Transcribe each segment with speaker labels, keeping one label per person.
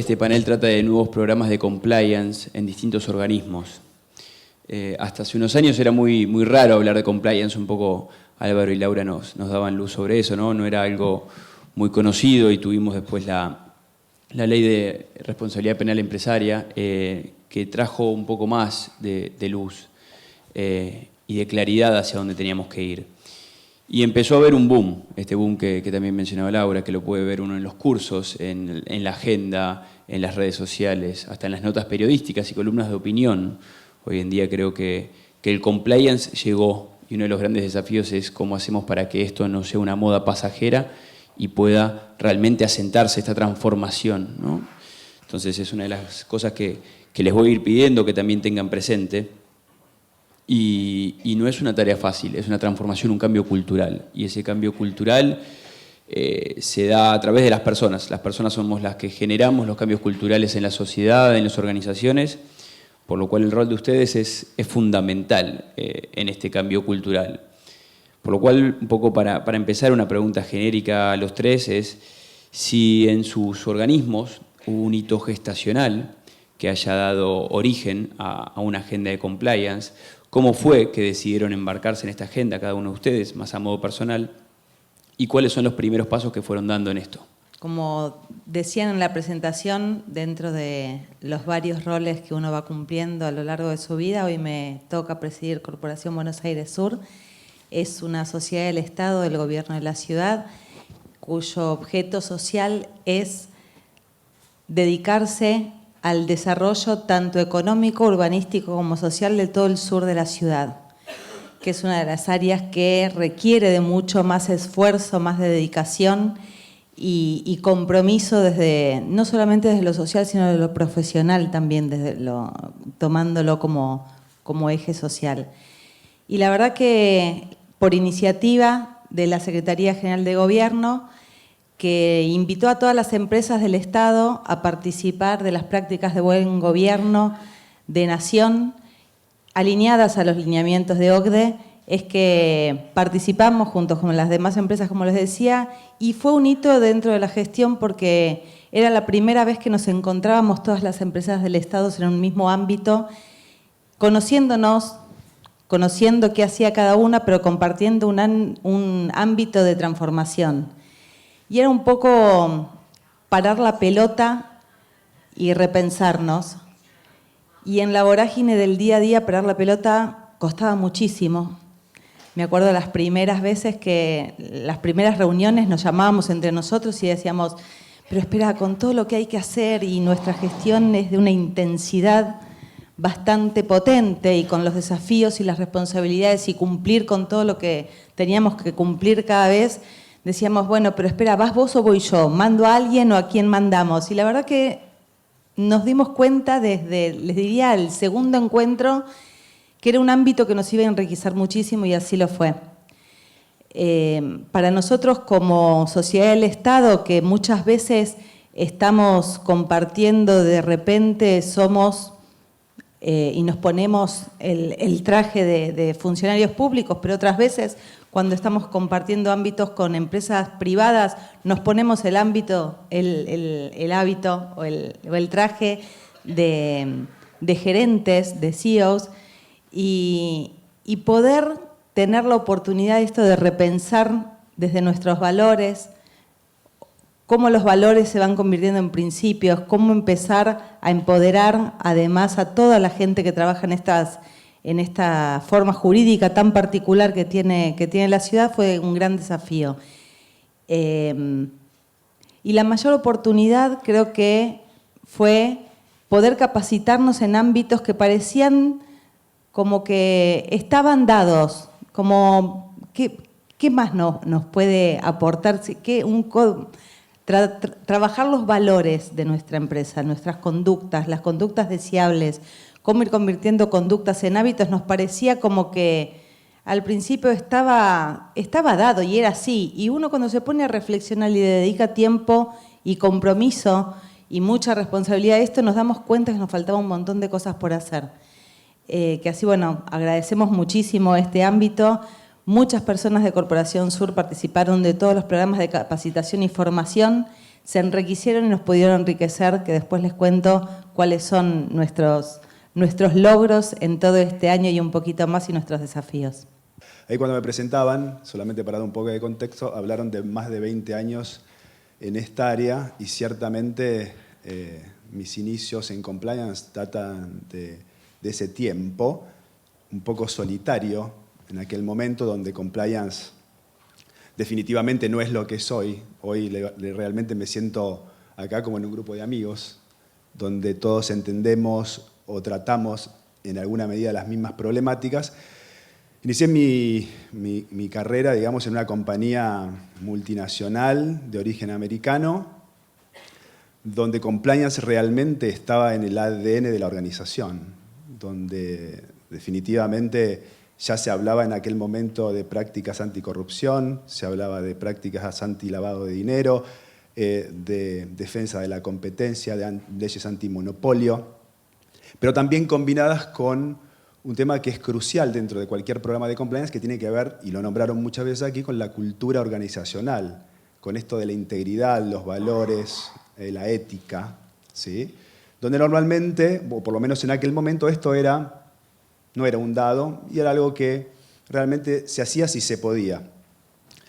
Speaker 1: este panel trata de nuevos programas de compliance en distintos organismos. Hasta hace unos años era muy raro hablar de compliance, un poco Álvaro y Laura nos daban luz sobre eso, ¿no? No era algo muy conocido y tuvimos después la ley de responsabilidad penal empresaria que trajo un poco más de luz y de claridad hacia dónde teníamos que ir. Y empezó a haber un boom, este boom que también mencionaba Laura, que lo puede ver uno en los cursos, en la agenda, en las redes sociales, hasta en las notas periodísticas y columnas de opinión. Hoy en día creo que el compliance llegó y uno de los grandes desafíos es cómo hacemos para que esto no sea una moda pasajera y pueda realmente asentarse esta transformación, ¿no? Entonces es una de las cosas que les voy a ir pidiendo que también tengan presente. Y no es una tarea fácil, es una transformación, un cambio cultural. Y ese cambio cultural se da a través de las personas. Las personas somos las que generamos los cambios culturales en la sociedad, en las organizaciones, por lo cual el rol de ustedes es fundamental en este cambio cultural. Por lo cual, un poco para empezar, una pregunta genérica a los tres es si en sus organismos hubo un hito gestacional que haya dado origen a una agenda de compliance. ¿Cómo fue que decidieron embarcarse en esta agenda cada uno de ustedes, más a modo personal? ¿Y cuáles son los primeros pasos que fueron dando en esto?
Speaker 2: Como decían en la presentación, dentro de los varios roles que uno va cumpliendo a lo largo de su vida, hoy me toca presidir Corporación Buenos Aires Sur. Es una sociedad del Estado, del Gobierno de la ciudad, cuyo objeto social es dedicarse al desarrollo tanto económico, urbanístico como social de todo el sur de la ciudad, que es una de las áreas que requiere de mucho más esfuerzo, más de dedicación y compromiso desde, no solamente desde lo social, sino de lo profesional también, tomándolo como eje social. Y la verdad que por iniciativa de la Secretaría General de Gobierno, que invitó a todas las empresas del Estado a participar de las prácticas de buen gobierno de nación, alineadas a los lineamientos de OCDE, es que participamos juntos con las demás empresas, como les decía, y fue un hito dentro de la gestión porque era la primera vez que nos encontrábamos todas las empresas del Estado en un mismo ámbito, conociéndonos, conociendo qué hacía cada una, pero compartiendo un ámbito de transformación. Y era un poco parar la pelota y repensarnos. Y en la vorágine del día a día, parar la pelota costaba muchísimo. Me acuerdo de las primeras veces las primeras reuniones nos llamábamos entre nosotros y decíamos, pero espera, con todo lo que hay que hacer y nuestra gestión es de una intensidad bastante potente y con los desafíos y las responsabilidades y cumplir con todo lo que teníamos que cumplir cada vez, decíamos, bueno, pero espera, ¿vas vos o voy yo? ¿Mando a alguien o a quién mandamos? Y la verdad que nos dimos cuenta desde, les diría, el segundo encuentro, que era un ámbito que nos iba a enriquecer muchísimo y así lo fue. Para nosotros como sociedad del Estado, que muchas veces estamos compartiendo, de repente somos y nos ponemos el traje de funcionarios públicos, pero otras veces cuando estamos compartiendo ámbitos con empresas privadas, nos ponemos el hábito o el traje de gerentes, de CEOs, y poder tener la oportunidad esto de repensar desde nuestros valores, cómo los valores se van convirtiendo en principios, cómo empezar a empoderar además a toda la gente que trabaja en esta forma jurídica tan particular que tiene la ciudad, fue un gran desafío. Y la mayor oportunidad creo que fue poder capacitarnos en ámbitos que parecían como que estaban dados, como ¿qué más nos puede aportar? Trabajar los valores de nuestra empresa, nuestras conductas, las conductas deseables, cómo ir convirtiendo conductas en hábitos, nos parecía como que al principio estaba dado y era así. Y uno cuando se pone a reflexionar y le dedica tiempo y compromiso y mucha responsabilidad a esto, nos damos cuenta que nos faltaba un montón de cosas por hacer. Que así, bueno, agradecemos muchísimo este ámbito. Muchas personas de Corporación Sur participaron de todos los programas de capacitación y formación. se enriquecieron y nos pudieron enriquecer, que después les cuento cuáles son nuestros logros en todo este año y un poquito más y nuestros desafíos.
Speaker 3: Ahí cuando me presentaban, solamente para dar un poco de contexto, hablaron de más de 20 años en esta área y ciertamente mis inicios en compliance datan de ese tiempo, un poco solitario en aquel momento donde compliance definitivamente no es lo que soy. Hoy realmente me siento acá como en un grupo de amigos, donde todos entendemos o tratamos en alguna medida las mismas problemáticas. Inicié mi carrera, digamos, en una compañía multinacional de origen americano, donde compliance realmente estaba en el ADN de la organización, donde definitivamente ya se hablaba en aquel momento de prácticas anticorrupción, se hablaba de prácticas antilavado de dinero, de defensa de la competencia, de leyes antimonopolio, pero también combinadas con un tema que es crucial dentro de cualquier programa de compliance, que tiene que ver, y lo nombraron muchas veces aquí, con la cultura organizacional, con esto de la integridad, los valores, la ética, ¿sí? Donde normalmente, o por lo menos en aquel momento, esto no era un dado y era algo que realmente se hacía si se podía.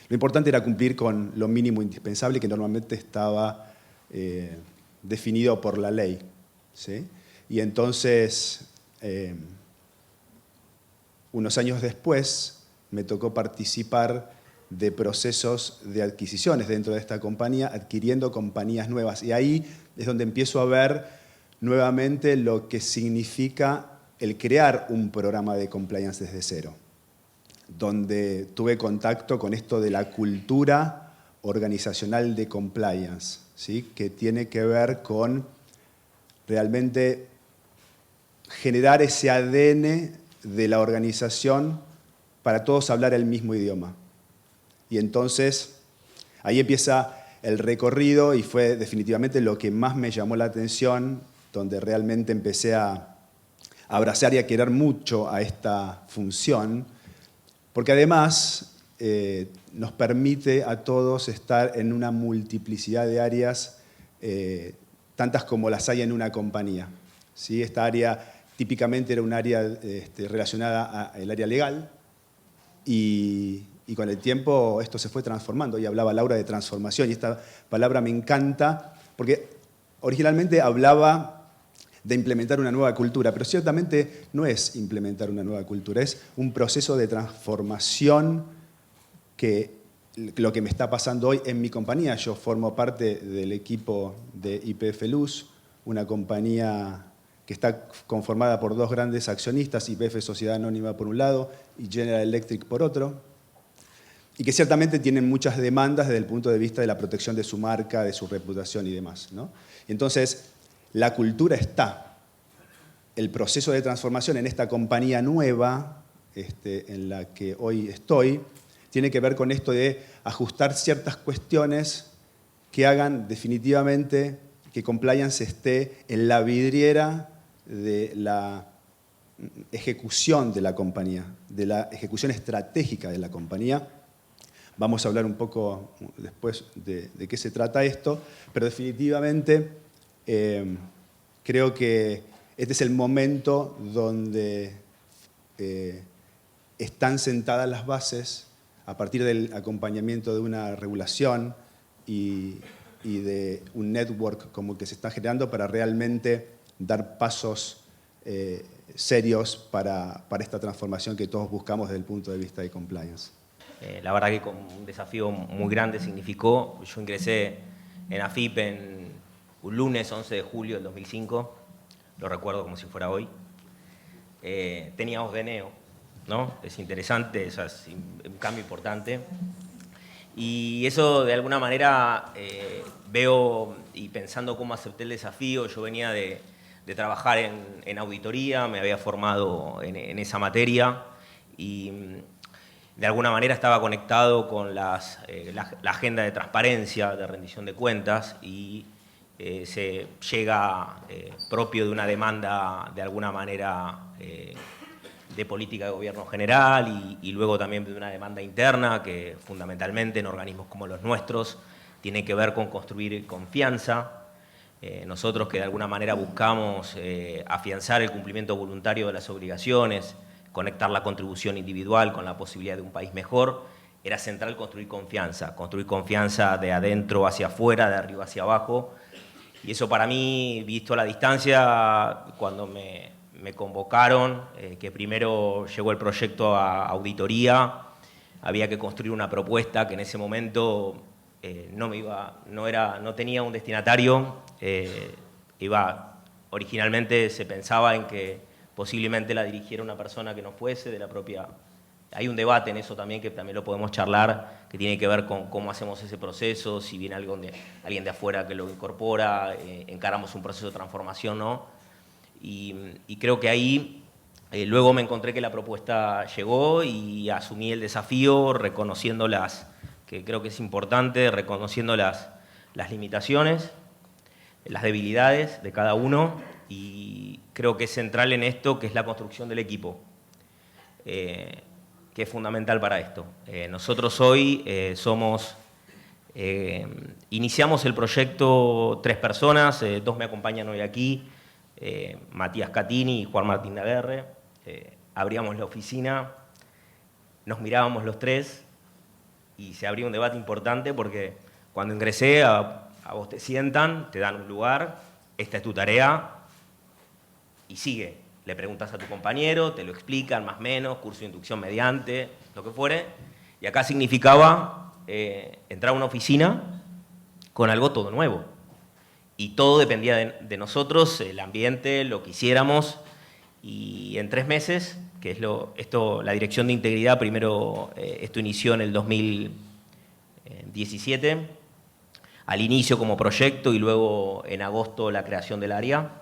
Speaker 3: Lo importante era cumplir con lo mínimo indispensable que normalmente estaba definido por la ley, ¿sí? Y entonces, unos años después, me tocó participar de procesos de adquisiciones dentro de esta compañía, adquiriendo compañías nuevas. Y ahí es donde empiezo a ver nuevamente lo que significa el crear un programa de compliance desde cero, donde tuve contacto con esto de la cultura organizacional de compliance, ¿sí? Que tiene que ver con realmente generar ese ADN de la organización para todos hablar el mismo idioma. Y entonces ahí empieza el recorrido y fue definitivamente lo que más me llamó la atención, donde realmente empecé a abrazar y a querer mucho a esta función, porque además nos permite a todos estar en una multiplicidad de áreas, tantas como las hay en una compañía, ¿sí? Esta área típicamente era un área relacionada al área legal y con el tiempo esto se fue transformando y hablaba Laura de transformación y esta palabra me encanta porque originalmente hablaba de implementar una nueva cultura, pero ciertamente no es implementar una nueva cultura, es un proceso de transformación que lo que me está pasando hoy en mi compañía. Yo formo parte del equipo de YPF Luz, una compañía que está conformada por dos grandes accionistas, YPF Sociedad Anónima por un lado y General Electric por otro, y que ciertamente tienen muchas demandas desde el punto de vista de la protección de su marca, de su reputación y demás, ¿no? Entonces, la cultura está. El proceso de transformación en esta compañía nueva, en la que hoy estoy, tiene que ver con esto de ajustar ciertas cuestiones que hagan definitivamente que compliance esté en la vidriera de la ejecución de la compañía, de la ejecución estratégica de la compañía. Vamos a hablar un poco después de qué se trata esto, pero definitivamente creo que este es el momento donde están sentadas las bases a partir del acompañamiento de una regulación y de un network como el que se está generando para realmente dar pasos serios para esta transformación que todos buscamos desde el punto de vista de compliance.
Speaker 4: La verdad que con un desafío muy grande significó, yo ingresé en AFIP un lunes 11 de julio del 2005, lo recuerdo como si fuera hoy. Teníamos DNEO, ¿no? Es interesante, es un cambio importante. Y eso de alguna manera veo, y pensando cómo acepté el desafío, yo venía de trabajar en auditoría, me había formado en esa materia y de alguna manera estaba conectado con la agenda de transparencia, de rendición de cuentas y se llega propio de una demanda de alguna manera de política de gobierno general y luego también de una demanda interna que fundamentalmente en organismos como los nuestros tiene que ver con construir confianza. Nosotros que de alguna manera buscamos afianzar el cumplimiento voluntario de las obligaciones, conectar la contribución individual con la posibilidad de un país mejor, era central construir confianza de adentro hacia afuera, de arriba hacia abajo. Y eso para mí, visto a la distancia, cuando me convocaron, que primero llegó el proyecto a auditoría, había que construir una propuesta que en ese momento no tenía un destinatario. Originalmente se pensaba en que posiblemente la dirigiera una persona que no fuese de la propia... Hay un debate en eso también, que también lo podemos charlar, que tiene que ver con cómo hacemos ese proceso, si viene alguien de afuera que lo incorpora, encaramos un proceso de transformación, ¿no? Y creo que ahí luego me encontré que la propuesta llegó y asumí el desafío reconociendo que creo que es importante, reconociendo las limitaciones, las debilidades de cada uno, y creo que es central en esto, que es la construcción del equipo, que es fundamental para esto. Nosotros hoy iniciamos el proyecto 3 personas, 2 me acompañan hoy aquí, Matías Catini y Juan Martín Daguerre. Abríamos la oficina, nos mirábamos los 3 y se abría un debate importante, porque cuando ingresé a vos te sientan, te dan un lugar, esta es tu tarea y sigue. Le preguntas a tu compañero, te lo explican más o menos, curso de inducción mediante, lo que fuere. Y acá significaba entrar a una oficina con algo todo nuevo. Y todo dependía de nosotros, el ambiente, lo que hiciéramos. Y en 3 meses, que es la Dirección de Integridad, primero esto inició en el 2017, al inicio como proyecto y luego en agosto la creación del área.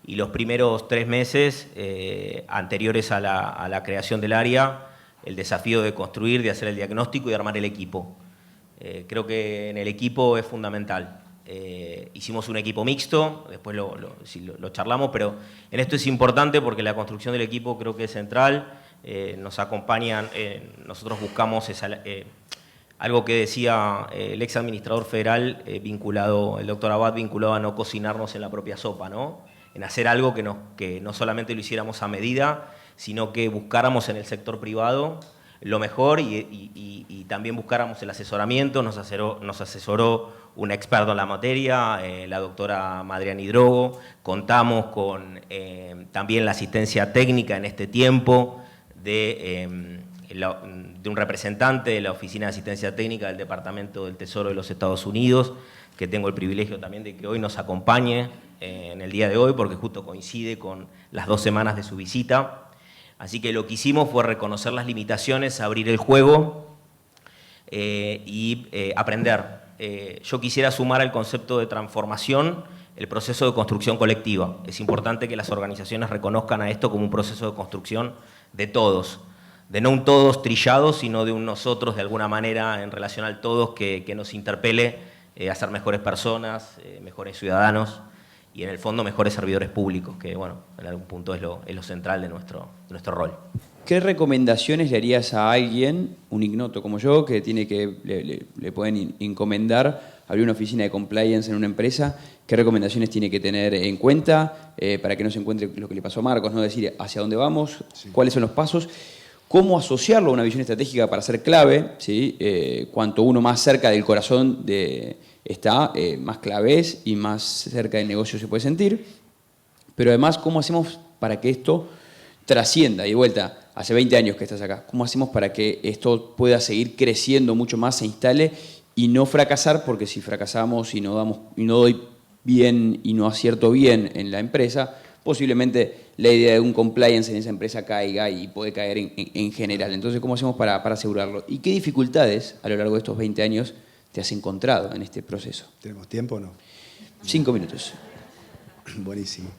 Speaker 4: Y los primeros 3 meses anteriores a la creación del área, el desafío de construir, de hacer el diagnóstico y de armar el equipo. Creo que en el equipo es fundamental. Hicimos un equipo mixto, después lo charlamos, pero en esto es importante porque la construcción del equipo creo que es central. Nos acompañan, nosotros buscamos algo que decía el ex administrador federal, el doctor Abad, vinculado a no cocinarnos en la propia sopa, ¿no? En hacer algo que no solamente lo hiciéramos a medida, sino que buscáramos en el sector privado lo mejor y también buscáramos el asesoramiento. Nos asesoró un experto en la materia, la doctora Madriani Drogo. Contamos con también la asistencia técnica en este tiempo de un representante de la Oficina de Asistencia Técnica del Departamento del Tesoro de los Estados Unidos, que tengo el privilegio también de que hoy nos acompañe en el día de hoy, porque justo coincide con las 2 semanas de su visita. Así que lo que hicimos fue reconocer las limitaciones, abrir el juego y aprender. Yo quisiera sumar al concepto de transformación el proceso de construcción colectiva. Es importante que las organizaciones reconozcan a esto como un proceso de construcción de todos, de no un todos trillados, sino de un nosotros de alguna manera en relación al todos que nos interpele a ser mejores personas, mejores ciudadanos y en el fondo mejores servidores públicos, que bueno, en algún punto es lo central de nuestro rol.
Speaker 1: ¿Qué recomendaciones le harías a alguien, un ignoto como yo, que le pueden encomendar abrir una oficina de compliance en una empresa? ¿Qué recomendaciones tiene que tener en cuenta para que no se encuentre lo que le pasó a Marcos, no decir hacia dónde vamos, sí, cuáles son los pasos? ¿Cómo asociarlo a una visión estratégica para ser clave? ¿Sí? Cuanto uno más cerca del corazón está, más clave es y más cerca del negocio se puede sentir. Pero además, ¿cómo hacemos para que esto trascienda? Y de vuelta, hace 20 años que estás acá. ¿Cómo hacemos para que esto pueda seguir creciendo mucho más, se instale y no fracasar? Porque si fracasamos y no doy bien y no acierto bien en la empresa, posiblemente la idea de un compliance en esa empresa caiga y puede caer en general. Entonces, ¿cómo hacemos para asegurarlo? ¿Y qué dificultades a lo largo de estos 20 años te has encontrado en este proceso?
Speaker 3: ¿Tenemos tiempo o no?
Speaker 1: 5 minutos.
Speaker 3: Buenísimo.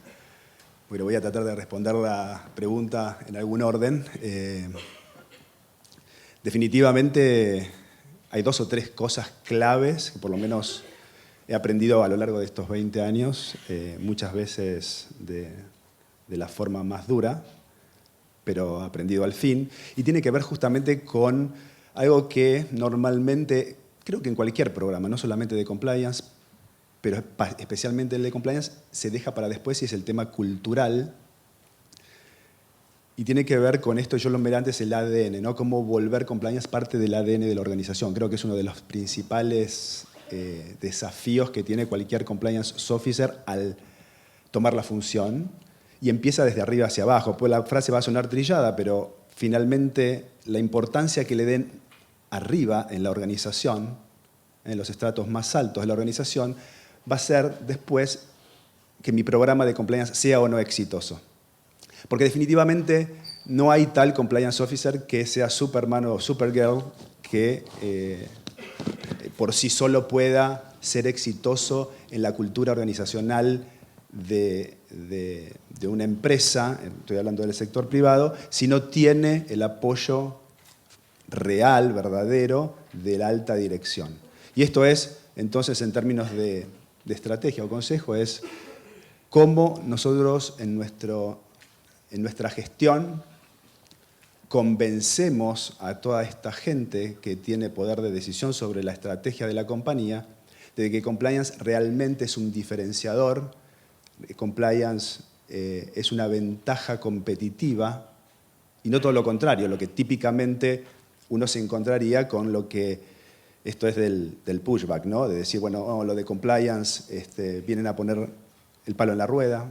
Speaker 3: Bueno, voy a tratar de responder la pregunta en algún orden. Definitivamente hay 2 o 3 cosas claves que por lo menos he aprendido a lo largo de estos 20 años, muchas veces de la forma más dura, pero aprendido al fin. Y tiene que ver justamente con algo que normalmente creo que en cualquier programa, no solamente de compliance, pero especialmente el de compliance, se deja para después y es el tema cultural. Y tiene que ver con esto, yo lo miré antes, el ADN, ¿no? Cómo volver compliance parte del ADN de la organización. Creo que es uno de los principales desafíos que tiene cualquier compliance officer al tomar la función. Y empieza desde arriba hacia abajo. Pues la frase va a sonar trillada, pero finalmente la importancia que le den arriba en la organización, en los estratos más altos de la organización, va a ser después que mi programa de compliance sea o no exitoso. Porque definitivamente no hay tal compliance officer que sea Superman o Supergirl que por sí solo pueda ser exitoso en la cultura organizacional de una empresa, estoy hablando del sector privado, si no tiene el apoyo real, verdadero, de la alta dirección. Y esto es, entonces, en términos de estrategia o consejo, es cómo nosotros en nuestra gestión convencemos a toda esta gente que tiene poder de decisión sobre la estrategia de la compañía de que compliance realmente es un diferenciador, compliance es una ventaja competitiva y no todo lo contrario, lo que típicamente uno se encontraría con lo que, esto es del pushback, ¿no? De decir, bueno, lo de compliance vienen a poner el palo en la rueda,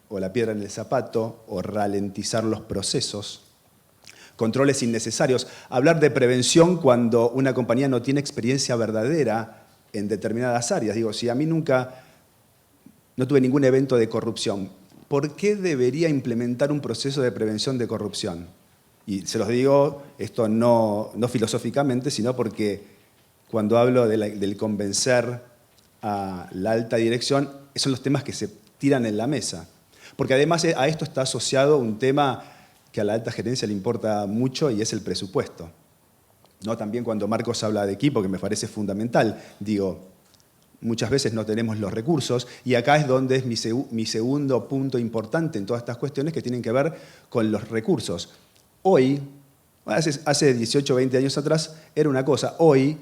Speaker 3: o la piedra en el zapato, o ralentizar los procesos, controles innecesarios. Hablar de prevención cuando una compañía no tiene experiencia verdadera en determinadas áreas. Digo, si a mí nunca, no tuve ningún evento de corrupción, ¿por qué debería implementar un proceso de prevención de corrupción? Y se los digo, esto no filosóficamente, sino porque cuando hablo del convencer a la alta dirección, esos son los temas que se tiran en la mesa. Porque además a esto está asociado un tema que a la alta gerencia le importa mucho y es el presupuesto. ¿No? También cuando Marcos habla de equipo, que me parece fundamental, digo, muchas veces no tenemos los recursos y acá es donde es mi segundo punto importante en todas estas cuestiones que tienen que ver con los recursos. Hoy, hace 18 o 20 años atrás, era una cosa. Hoy,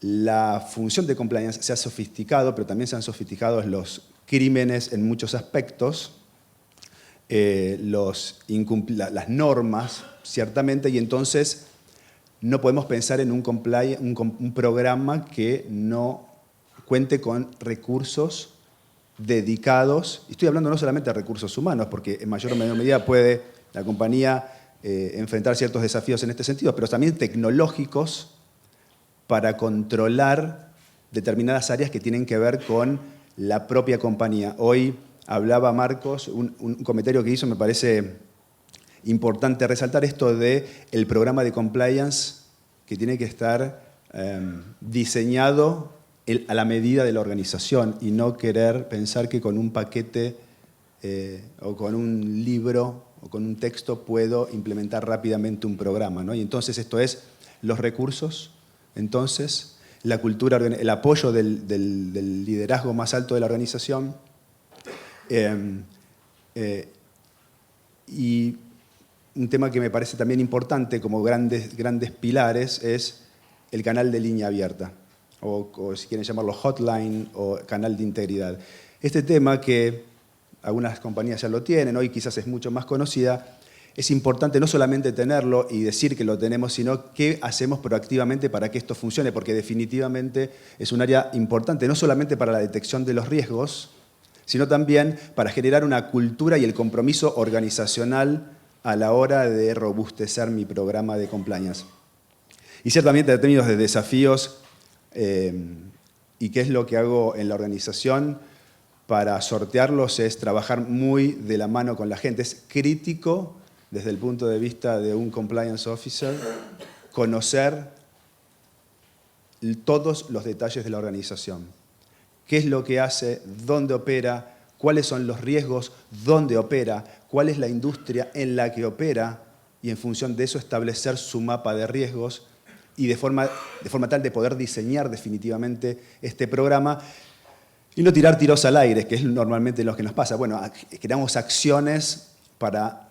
Speaker 3: la función de compliance se ha sofisticado, pero también se han sofisticado los crímenes en muchos aspectos, las normas, ciertamente, y entonces no podemos pensar en un programa que no cuente con recursos dedicados. Estoy hablando no solamente de recursos humanos, porque en mayor o menor medida puede la compañía enfrentar ciertos desafíos en este sentido, pero también tecnológicos para controlar determinadas áreas que tienen que ver con la propia compañía. Hoy hablaba Marcos, un comentario que hizo, me parece importante resaltar esto de el programa de compliance que tiene que estar diseñado a la medida de la organización y no querer pensar que con un paquete o con un libro o con un texto puedo implementar rápidamente un programa, ¿no? Y entonces esto es los recursos, entonces la cultura, el apoyo del liderazgo más alto de la organización y un tema que me parece también importante como grandes pilares es el canal de línea abierta, o si quieren llamarlo hotline o canal de integridad. Este tema que algunas compañías ya lo tienen, hoy quizás es mucho más conocida, es importante no solamente tenerlo y decir que lo tenemos, sino qué hacemos proactivamente para que esto funcione, porque definitivamente es un área importante, no solamente para la detección de los riesgos, sino también para generar una cultura y el compromiso organizacional a la hora de robustecer mi programa de compliance. Y ciertamente en términos de desafíos y qué es lo que hago en la organización para sortearlos es trabajar muy de la mano con la gente. Es crítico desde el punto de vista de un compliance officer conocer todos los detalles de la organización. ¿Qué es lo que hace? ¿Dónde opera? ¿Cuáles son los riesgos? ¿Dónde opera? ¿Cuál es la industria en la que opera? Y en función de eso establecer su mapa de riesgos y de forma tal de poder diseñar definitivamente este programa y no tirar tiros al aire, que es normalmente lo que nos pasa. Bueno, creamos acciones para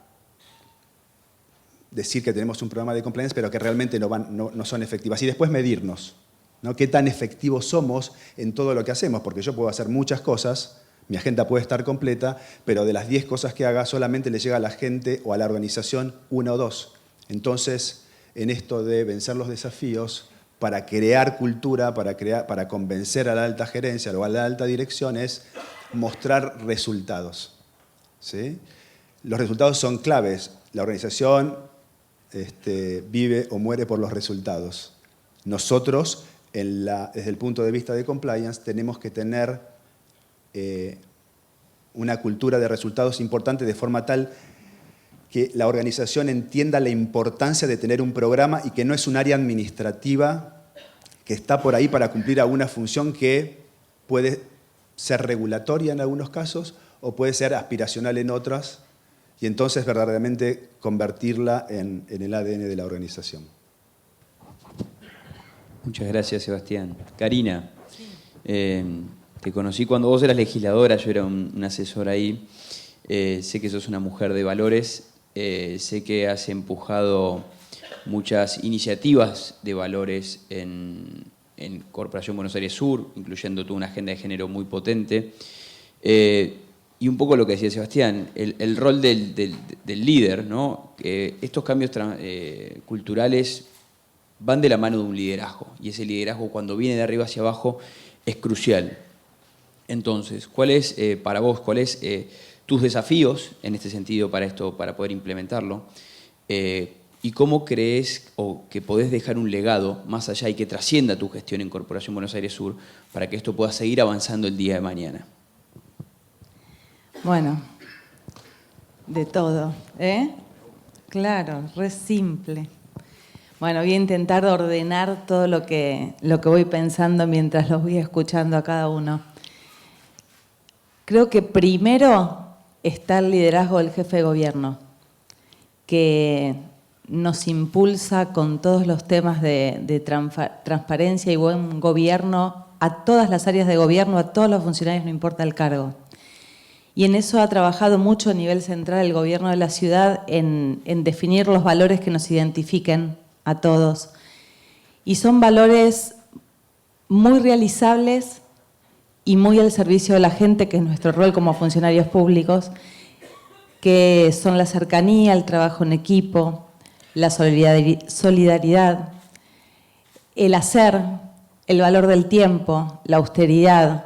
Speaker 3: decir que tenemos un programa de compliance, pero que realmente no son efectivas. Y después medirnos, ¿no? ¿Qué tan efectivos somos en todo lo que hacemos? Porque yo puedo hacer muchas cosas, mi agenda puede estar completa, pero de las 10 cosas que haga solamente le llega a la gente o a la organización 1 o 2. Entonces, en esto de vencer los desafíos, para crear cultura, para convencer a la alta gerencia o a la alta dirección, es mostrar resultados, ¿sí? Los resultados son claves. La organización vive o muere por los resultados. Nosotros, desde el punto de vista de compliance, tenemos que tener una cultura de resultados importante de forma tal que la organización entienda la importancia de tener un programa y que no es un área administrativa que está por ahí para cumplir alguna función que puede ser regulatoria en algunos casos o puede ser aspiracional en otras, y entonces verdaderamente convertirla en el ADN de la organización.
Speaker 1: Muchas gracias, Sebastián. Karina, te conocí cuando vos eras legisladora, yo era un asesor ahí. Sé que sos una mujer de valores, sé que has empujado muchas iniciativas de valores en Corporación Buenos Aires Sur, incluyendo tú una agenda de género muy potente. Y un poco lo que decía Sebastián, el rol del líder, ¿no? Estos cambios culturales van de la mano de un liderazgo, y ese liderazgo cuando viene de arriba hacia abajo es crucial. Entonces, ¿cuáles para vos, cuáles tus desafíos en este sentido para poder implementarlo? ¿Y cómo crees que podés dejar un legado más allá y que trascienda tu gestión en Corporación Buenos Aires Sur para que esto pueda seguir avanzando el día de mañana?
Speaker 2: Bueno, de todo, ¿eh? Claro, re simple. Bueno, voy a intentar ordenar todo lo que voy pensando mientras los voy escuchando a cada uno. Creo que primero está el liderazgo del jefe de gobierno, que nos impulsa con todos los temas de transparencia y buen gobierno a todas las áreas de gobierno, a todos los funcionarios, no importa el cargo. Y en eso ha trabajado mucho a nivel central el gobierno de la ciudad en definir los valores que nos identifiquen a todos. Y son valores muy realizables y muy al servicio de la gente, que es nuestro rol como funcionarios públicos, que son la cercanía, el trabajo en equipo, la solidaridad, el hacer, el valor del tiempo, la austeridad.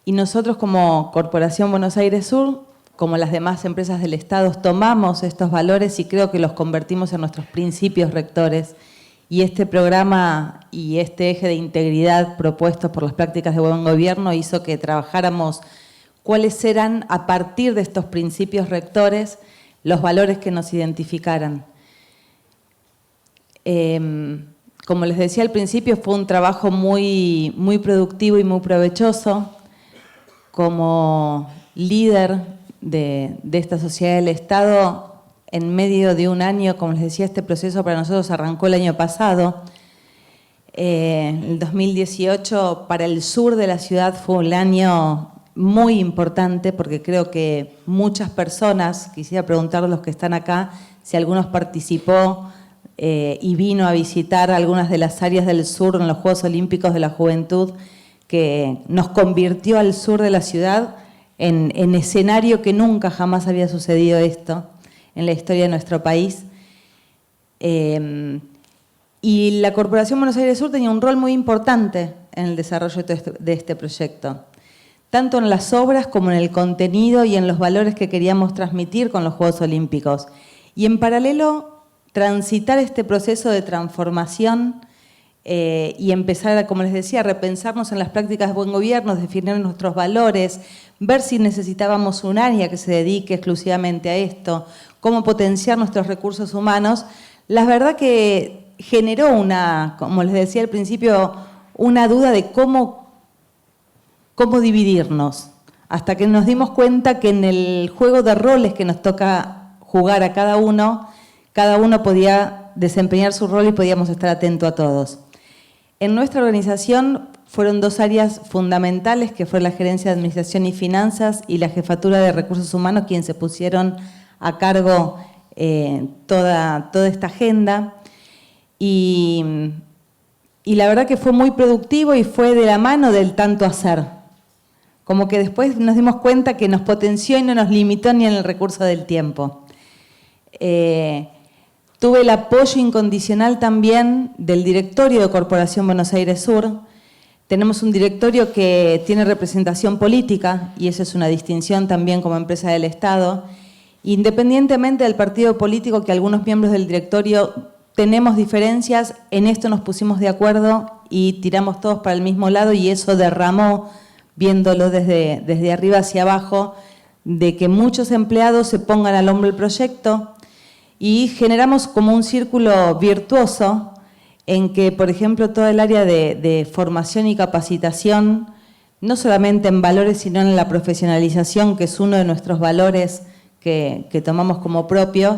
Speaker 2: Y nosotros como Corporación Buenos Aires Sur, como las demás empresas del Estado, tomamos estos valores y creo que los convertimos en nuestros principios rectores. Y este programa y este eje de integridad propuestos por las prácticas de buen gobierno hizo que trabajáramos cuáles eran, a partir de estos principios rectores, los valores que nos identificaran. Como les decía al principio, fue un trabajo muy, muy productivo y muy provechoso. Como líder de esta sociedad del Estado, en medio de un año, como les decía, este proceso para nosotros arrancó el año pasado. El 2018 para el sur de la ciudad fue un año muy importante porque creo que muchas personas, quisiera preguntar a los que están acá, si algunos participó y vino a visitar algunas de las áreas del sur en los Juegos Olímpicos de la Juventud, que nos convirtió al sur de la ciudad en escenario que nunca jamás había sucedido esto en la historia de nuestro país. Y la Corporación Buenos Aires Sur tenía un rol muy importante en el desarrollo de este proyecto, tanto en las obras como en el contenido y en los valores que queríamos transmitir con los Juegos Olímpicos. Y en paralelo, transitar este proceso de transformación y empezar, como les decía, a repensarnos en las prácticas de buen gobierno, definir nuestros valores, ver si necesitábamos un área que se dedique exclusivamente a esto, cómo potenciar nuestros recursos humanos. La verdad que generó como les decía al principio, una duda de cómo dividirnos, hasta que nos dimos cuenta que en el juego de roles que nos toca jugar a cada uno podía desempeñar su rol y podíamos estar atentos a todos. En nuestra organización fueron 2 áreas fundamentales, que fue la Gerencia de Administración y Finanzas y la Jefatura de Recursos Humanos, quienes se pusieron a cargo toda esta agenda. Y la verdad que fue muy productivo y fue de la mano del tanto hacer. Como que después nos dimos cuenta que nos potenció y no nos limitó ni en el recurso del tiempo. Tuve el apoyo incondicional también del directorio de Corporación Buenos Aires Sur. Tenemos un directorio que tiene representación política y eso es una distinción también como empresa del Estado. Independientemente del partido político que algunos miembros del directorio tenemos diferencias, en esto nos pusimos de acuerdo y tiramos todos para el mismo lado y eso derramó, viéndolo desde arriba hacia abajo, de que muchos empleados se pongan al hombro el proyecto y generamos como un círculo virtuoso en que, por ejemplo, todo el área de formación y capacitación, no solamente en valores, sino en la profesionalización, que es uno de nuestros valores que tomamos como propios,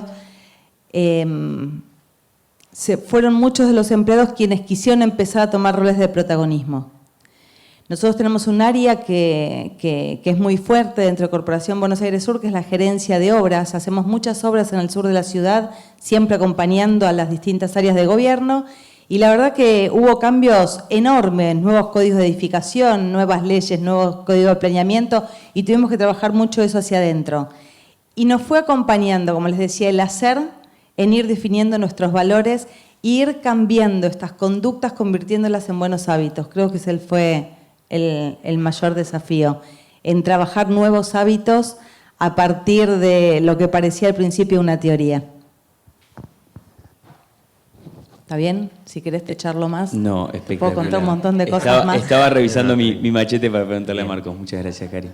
Speaker 2: fueron muchos de los empleados quienes quisieron empezar a tomar roles de protagonismo. Nosotros tenemos un área que es muy fuerte dentro de Corporación Buenos Aires Sur, que es la gerencia de obras. Hacemos muchas obras en el sur de la ciudad, siempre acompañando a las distintas áreas de gobierno. Y la verdad que hubo cambios enormes, nuevos códigos de edificación, nuevas leyes, nuevos códigos de planeamiento, y tuvimos que trabajar mucho eso hacia adentro. Y nos fue acompañando, como les decía, el hacer en ir definiendo nuestros valores e ir cambiando estas conductas, convirtiéndolas en buenos hábitos. Creo que ese fue el mayor desafío, en trabajar nuevos hábitos a partir de lo que parecía al principio una teoría. ¿Está bien? Si querés te charlo más.
Speaker 1: No, espectacular.
Speaker 2: Puedo contar un montón de cosas más.
Speaker 1: Estaba revisando mi machete para preguntarle a Marcos. Muchas gracias, Cari.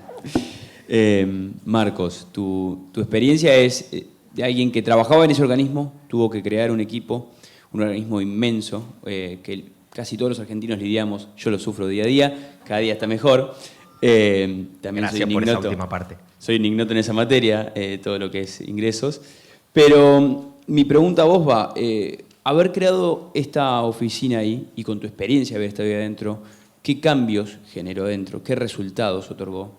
Speaker 1: Marcos, tu experiencia es de alguien que trabajaba en ese organismo, tuvo que crear un equipo, un organismo inmenso, que casi todos los argentinos lidiamos, yo lo sufro día a día, cada día está mejor. También
Speaker 4: Gracias por esa última parte.
Speaker 1: Soy un ignoto en esa materia, todo lo que es ingresos. Pero mi pregunta a vos va, haber creado esta oficina ahí y con tu experiencia haber estado ahí adentro, ¿qué cambios generó dentro? ¿Qué resultados otorgó?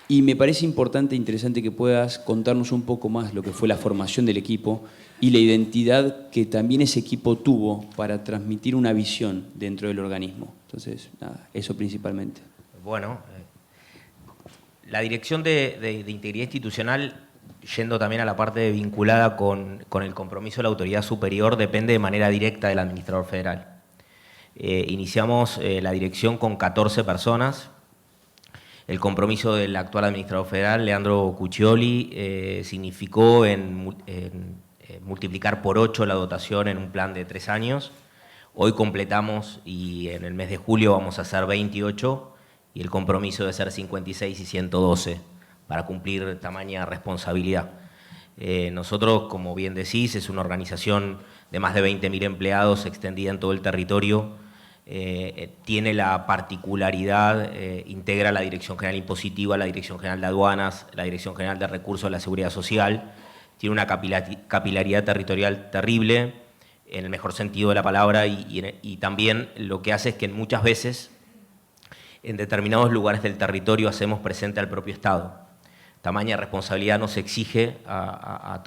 Speaker 1: Y me parece importante e interesante que puedas contarnos un poco más lo que fue la formación del equipo y la identidad que también ese equipo tuvo para transmitir una visión dentro del organismo. Entonces, nada, eso principalmente.
Speaker 4: Bueno, la dirección de integridad institucional, yendo también a la parte vinculada con el compromiso de la autoridad superior, depende de manera directa del administrador federal. Iniciamos la dirección con 14 personas. El compromiso del actual administrador federal, Leandro Cuccioli, significó multiplicar por 8 la dotación en un plan de 3 años. Hoy completamos y en el mes de julio vamos a hacer 28 y el compromiso de ser 56 y 112 para cumplir tamaña responsabilidad. Nosotros, como bien decís, es una organización de más de 20.000 empleados extendida en todo el territorio. Tiene la particularidad, integra la Dirección General Impositiva, la Dirección General de Aduanas, la Dirección General de Recursos de la Seguridad Social. Tiene una capilaridad territorial terrible, en el mejor sentido de la palabra, y también lo que hace es que muchas veces en determinados lugares del territorio hacemos presente al propio Estado. Tamaña responsabilidad nos exige a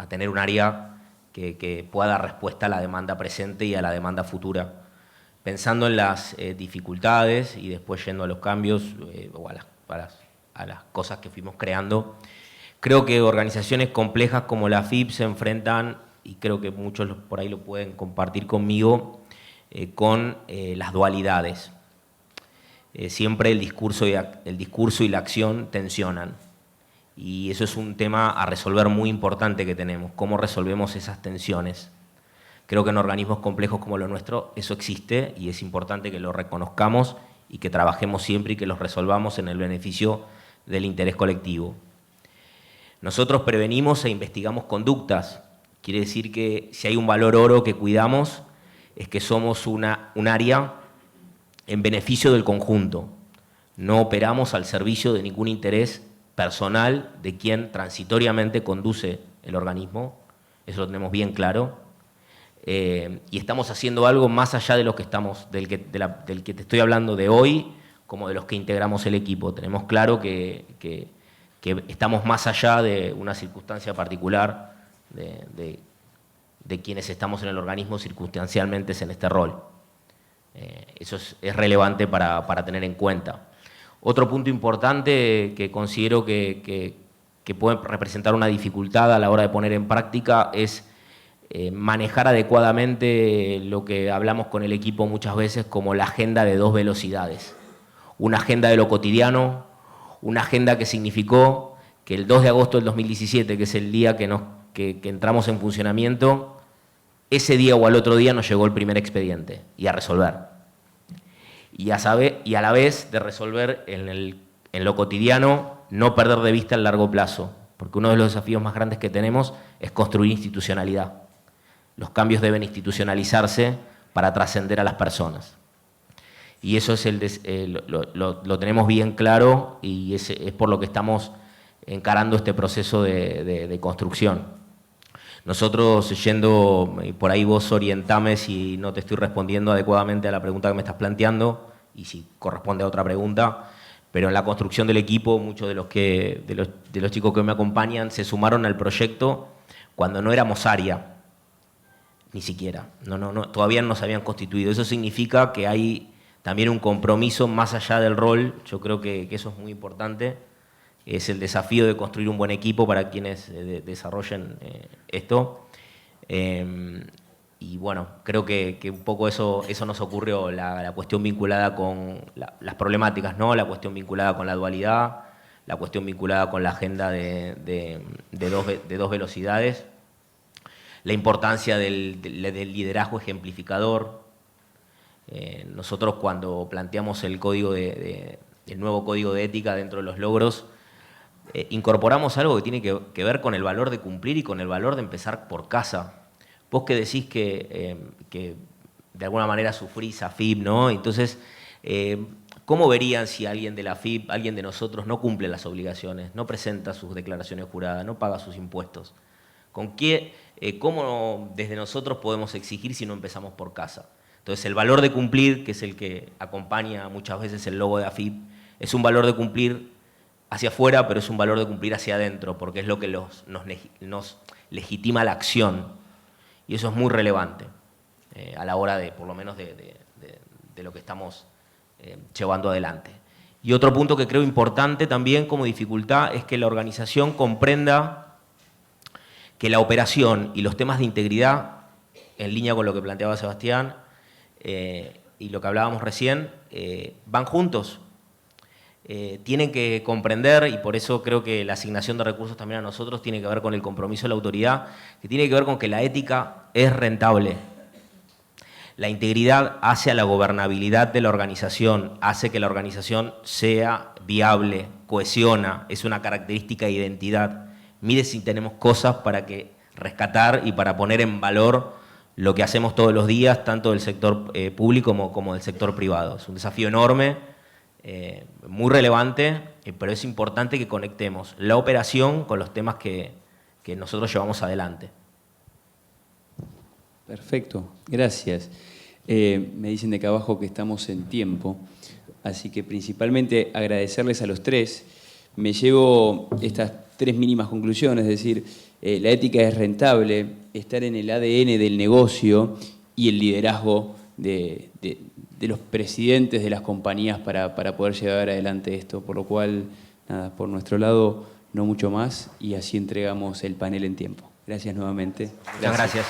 Speaker 4: tener un área que pueda dar respuesta a la demanda presente y a la demanda futura. Pensando en las dificultades y después yendo a los cambios o a las cosas que fuimos creando, creo que organizaciones complejas como la AFIP se enfrentan, y creo que muchos por ahí lo pueden compartir conmigo, con las dualidades. Siempre el discurso y la acción tensionan. Y eso es un tema a resolver muy importante que tenemos, cómo resolvemos esas tensiones. Creo que en organismos complejos como lo nuestro eso existe y es importante que lo reconozcamos y que trabajemos siempre y que los resolvamos en el beneficio del interés colectivo. Nosotros prevenimos e investigamos conductas. Quiere decir que si hay un valor oro que cuidamos es que somos un área en beneficio del conjunto. No operamos al servicio de ningún interés personal de quien transitoriamente conduce el organismo. Eso lo tenemos bien claro. Y estamos haciendo algo más allá de lo que del que te estoy hablando de hoy, como de los que integramos el equipo. Tenemos claro que estamos más allá de una circunstancia particular de quienes estamos en el organismo circunstancialmente en este rol. Eso es relevante para tener en cuenta. Otro punto importante que considero que puede representar una dificultad a la hora de poner en práctica es manejar adecuadamente lo que hablamos con el equipo muchas veces como la agenda de 2 velocidades. Una agenda de lo cotidiano, una agenda que significó que el 2 de agosto del 2017, que es el día que entramos en funcionamiento, ese día o al otro día nos llegó el primer expediente y a resolver. Y a la vez de resolver en lo cotidiano, no perder de vista el largo plazo, porque uno de los desafíos más grandes que tenemos es construir institucionalidad. Los cambios deben institucionalizarse para trascender a las personas. Y eso es lo tenemos bien claro y es por lo que estamos encarando este proceso de construcción. Nosotros, por ahí vos orientame si no te estoy respondiendo adecuadamente a la pregunta que me estás planteando y si corresponde a otra pregunta, pero en la construcción del equipo muchos de los chicos que me acompañan se sumaron al proyecto cuando no éramos área, ni siquiera, todavía no se habían constituido. Eso significa que hay también un compromiso más allá del rol, yo creo que eso es muy importante. Es el desafío de construir un buen equipo para quienes desarrollen esto. Y bueno, creo que un poco eso nos ocurrió, la cuestión vinculada con las problemáticas, ¿no? La cuestión vinculada con la dualidad, la cuestión vinculada con la agenda de 2 velocidades, la importancia del liderazgo ejemplificador. Nosotros cuando planteamos el nuevo código de ética dentro de los logros, incorporamos algo que tiene que ver con el valor de cumplir y con el valor de empezar por casa. Vos que decís que de alguna manera sufrís AFIP, ¿no? Entonces, ¿cómo verían si alguien de la AFIP, alguien de nosotros, no cumple las obligaciones, no presenta sus declaraciones juradas, no paga sus impuestos? ¿Cómo desde nosotros podemos exigir si no empezamos por casa? Entonces, el valor de cumplir, que es el que acompaña muchas veces el logo de AFIP, es un valor de cumplir hacia afuera, pero es un valor de cumplir hacia adentro, porque es lo que nos legitima la acción. Y eso es muy relevante a la hora por lo menos, de lo que estamos llevando adelante. Y otro punto que creo importante también como dificultad es que la organización comprenda que la operación y los temas de integridad, en línea con lo que planteaba Sebastián y lo que hablábamos recién, van juntos. Tienen que comprender, y por eso creo que la asignación de recursos también a nosotros tiene que ver con el compromiso de la autoridad, que tiene que ver con que la ética es rentable. La integridad hace a la gobernabilidad de la organización, hace que la organización sea viable, cohesiona, es una característica de identidad. Mire si tenemos cosas para rescatar y para poner en valor lo que hacemos todos los días, tanto del sector público como del sector privado. Es un desafío enorme. Muy relevante, pero es importante que conectemos la operación con los temas que nosotros llevamos adelante.
Speaker 1: Perfecto, gracias. Me dicen de acá abajo que estamos en tiempo, así que principalmente agradecerles a los tres. Me llevo estas 3 mínimas conclusiones, es decir, la ética es rentable, estar en el ADN del negocio y el liderazgo de los presidentes de las compañías para poder llevar adelante esto, por lo cual, nada, por nuestro lado, no mucho más, y así entregamos el panel en tiempo. Gracias nuevamente.
Speaker 4: Muchas gracias.